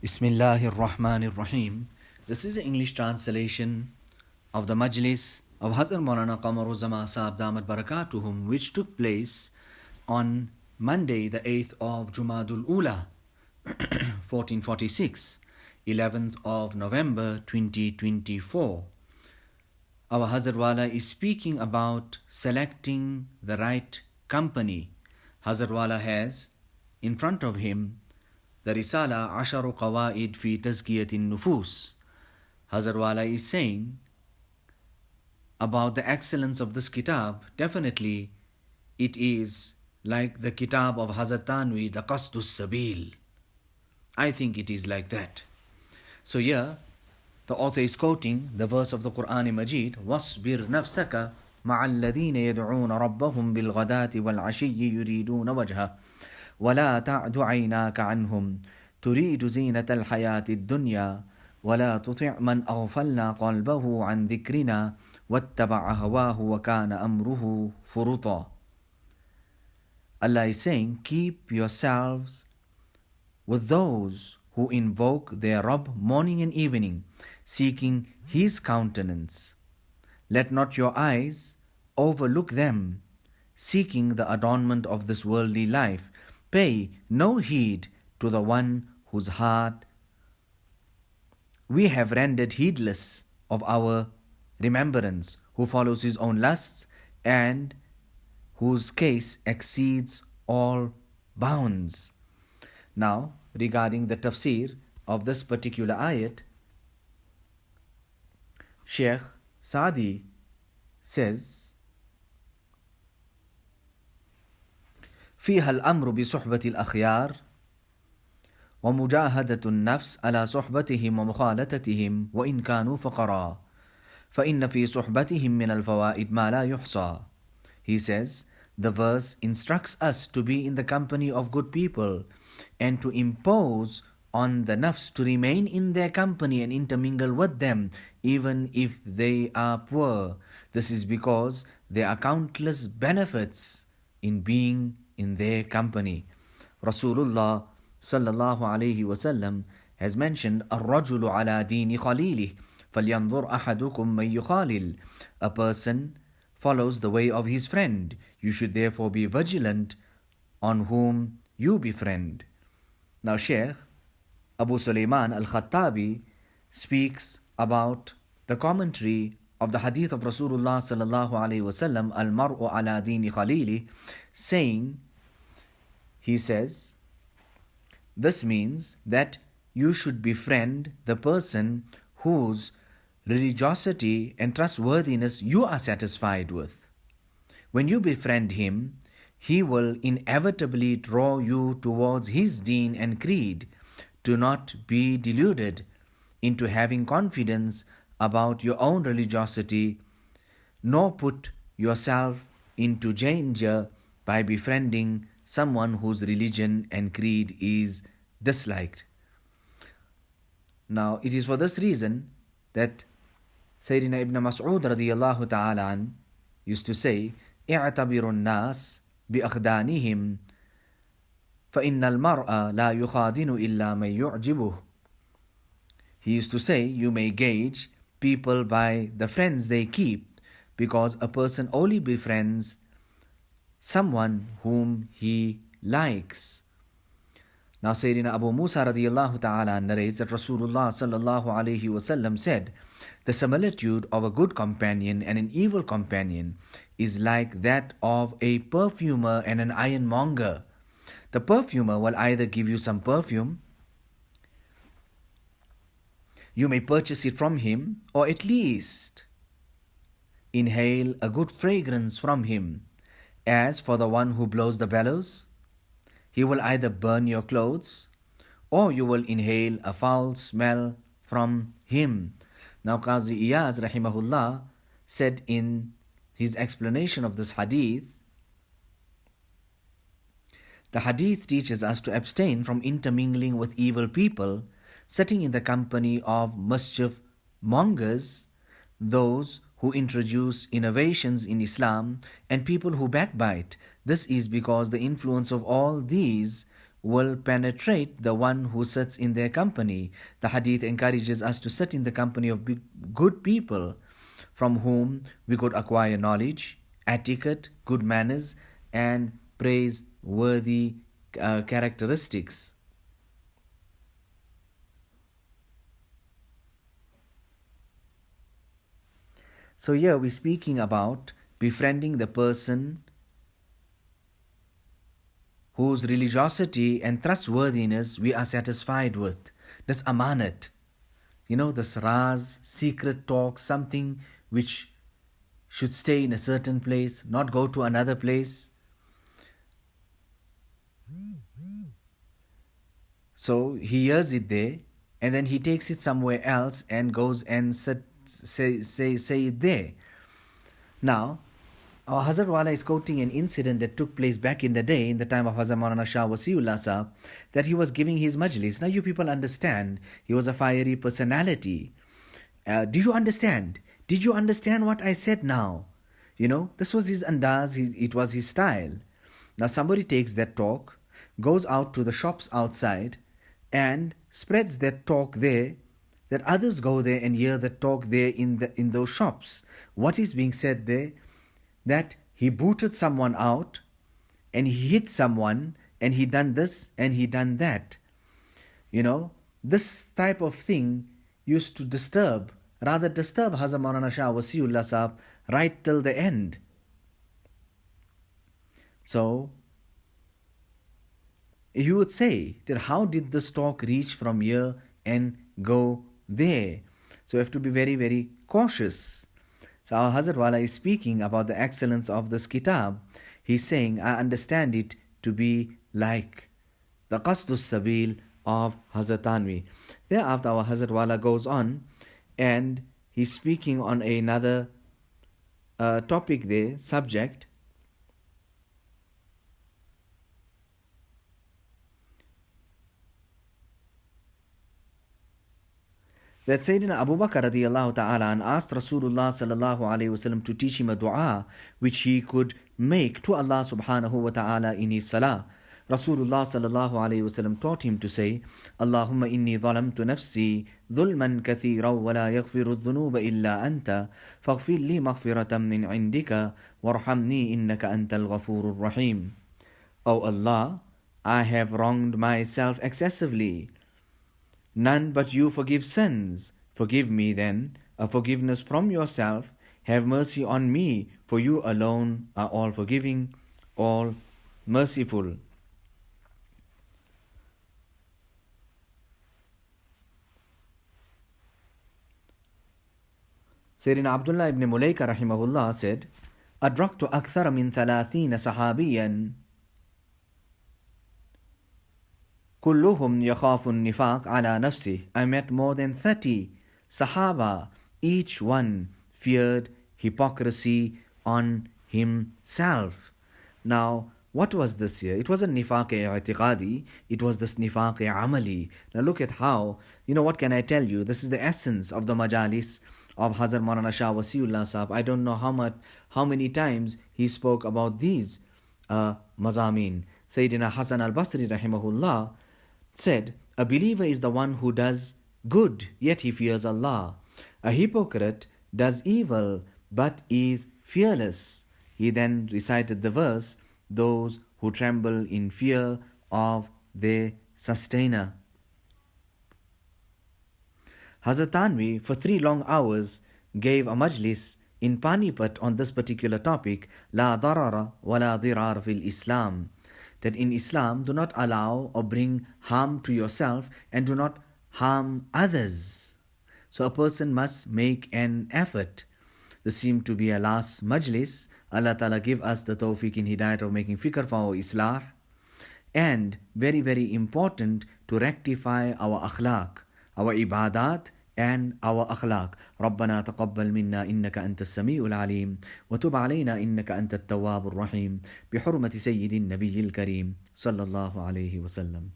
Bismillahir Rahmanir Rahim. This is the English translation of the Majlis of Hazrat Maulana Qamar Uzzaman Saheb Damat Barakatuhum, which took place on Monday, the 8th of Jumadul Ula, 1446, 11th of November 2024. Our Hazrat Wala is speaking about selecting the right company. Hazrat Wala has in front of him the Risala Asharu Qawaid fi Tazkiyatin Nufus. Hazrat Wala is saying about the excellence of this kitab. Definitely it is like the kitab of Hazrat Tanwi, the Qasdus Sabil. I think it is like that. So here the author is quoting the verse of the Quran Majid, وَاصْبِرْ نَفْسَكَ مَعَ الَّذِينَ يَدْعُونَ رَبَّهُمْ بِالْغَدَاةِ وَالْعَشِيِّ يُرِيدُونَ وَجْهَهُ ولا تعد عيناك عنهم تريد زينة الحياة الدنيا ولا تطع من أغفلنا قلبه عن ذكرنا واتبع هواه وكان أمره فرطا. Allah is saying, keep yourselves with those who invoke their Rabb morning and evening, seeking His countenance. Let not your eyes overlook them, seeking the adornment of this worldly life. Pay no heed to the one whose heart we have rendered heedless of our remembrance, who follows his own lusts and whose case exceeds all bounds. Now, regarding the tafsir of this particular ayat, Sheikh Saadi says, فيها الأمر بصحبة الأخيار ومجاهدة النفس على صحبتهم ومخالطتهم وإن كانوا فقراء فإن في صحبتهم من الفوائد ما لا يحصى. He says, the verse instructs us to be in the company of good people and to impose on the nafs to remain in their company and intermingle with them even if they are poor. This is because there are countless benefits in being in their company. Rasulullah sallallahu alayhi wasallam has mentioned الرجل على دين خليله فلينظر أحدكم من يخالل. A person follows the way of his friend. You should therefore be vigilant on whom you befriend. Now Sheikh Abu Sulaiman al-Khattabi speaks about the commentary of the hadith of Rasulullah sallallahu alayhi wasallam, al-mar'u ala dini khalili, saying, he says, this means that you should befriend the person whose religiosity and trustworthiness you are satisfied with. When you befriend him, he will inevitably draw you towards his deen and creed. Do not be deluded into having confidence about your own religiosity, nor put yourself into danger by befriending someone whose religion and creed is disliked. Now, it is for this reason that Sayyidina Ibn Mas'ud radiyallahu ta'ala an used to say, اعتبروا الناس بأخدانهم فإن المرء لا يخادن إلا من يعجبه. He used to say, you may gauge people by the friends they keep, because a person only befriends someone whom he likes. Now Sayyidina Abu Musa radiyallahu ta'ala narrates that Rasulullah sallallahu alayhi wasallam said, the similitude of a good companion and an evil companion is like that of a perfumer and an ironmonger. The perfumer will either give you some perfume, you may purchase it from him, or at least inhale a good fragrance from him. As for the one who blows the bellows, he will either burn your clothes or you will inhale a foul smell from him. Now Qazi Iyaz rahimahullah said in his explanation of this hadith, the hadith teaches us to abstain from intermingling with evil people, sitting in the company of mischief mongers, those who introduce innovations in Islam, and people who backbite. This is because the influence of all these will penetrate the one who sits in their company. The hadith encourages us to sit in the company of good people from whom we could acquire knowledge, etiquette, good manners, and praiseworthy characteristics. So here we're speaking about befriending the person whose religiosity and trustworthiness we are satisfied with. This amanat, this raz, secret talk, something which should stay in a certain place, not go to another place. So he hears it there, and then he takes it somewhere else and goes and say it there. Now, our Hazrat Wala is quoting an incident that took place back in the day, in the time of Hazrat Maulana Shah Wasiullah Saheb, that he was giving his majlis. Now you people understand, he was a fiery personality. Do you understand? Did you understand what I said now? This was his andaz, it was his style. Now somebody takes that talk, goes out to the shops outside, and spreads that talk there, that others go there and hear the talk there in those shops. What is being said there? That he booted someone out, and he hit someone, and he done this, and he done that. This type of thing used to disturb Hazrat Maulana Shah Wasiullah Saheb right till the end. So, you would say that how did this talk reach from here and go there? So you have to be very, very cautious. So our Hazrat Wala is speaking about the excellence of this kitab. He's saying, I understand it to be like the Qasdus Sabil of Hazrat Tanvi. Thereafter our Hazrat Wala goes on and he's speaking on another topic there, subject. That Sayyidina Abu Bakr radiyallahu ta'ala and asked Rasulullah sallallahu alayhi wasallam to teach him a dua which he could make to Allah subhanahu wa ta'ala in his salah. Rasulullah sallallahu alayhi wasallam taught him to say, Allahumma inni zalamtu nafsi dhulman kathira wa la yaghfiru dhunuba illa anta faghfir li maghfiratan min indika warhamni innaka antal ghafurur rahim. O Allah, I have wronged myself excessively. None but you forgive sins. Forgive me then, a forgiveness from yourself. Have mercy on me, for you alone are all forgiving, all merciful. Sayyidina Abdullah ibn Mulaika rahimahullah said, أدركت أكثر من 30 صحابيا كلهم يخاف النفاق على نفسه. I met more than 30 Sahaba. Each one feared hypocrisy on himself. Now, what was this here? It wasn't nifaq-i-i'tiqadi, it was this nifaq-i-amali. Now look at how, what can I tell you? This is the essence of the majalis of Hazrat Maulana Shah Wasiullah Saheb. I don't know how many times he spoke about these mazameen. Sayyidina Hasan al-Basri rahimahullah said, a believer is the one who does good, yet he fears Allah. A hypocrite does evil, but is fearless. He then recited the verse, those who tremble in fear of their sustainer. Hazrat Tanvi, for 3 long hours, gave a majlis in Panipat on this particular topic, La darara wa la dirar fil Islam. That in Islam, do not allow or bring harm to yourself and do not harm others. So a person must make an effort. This seemed to be a last majlis. Allah Ta'ala give us the tawfiq in hidayat of making fikr for our islah. And very, very important to rectify our akhlaq, our ibadat and our akhlaq. ربنا تقبل منا إنك أنت السميع العليم وتب علينا إنك أنت التواب الرحيم بحرمة سيد النبي الكريم صلى الله عليه وسلم.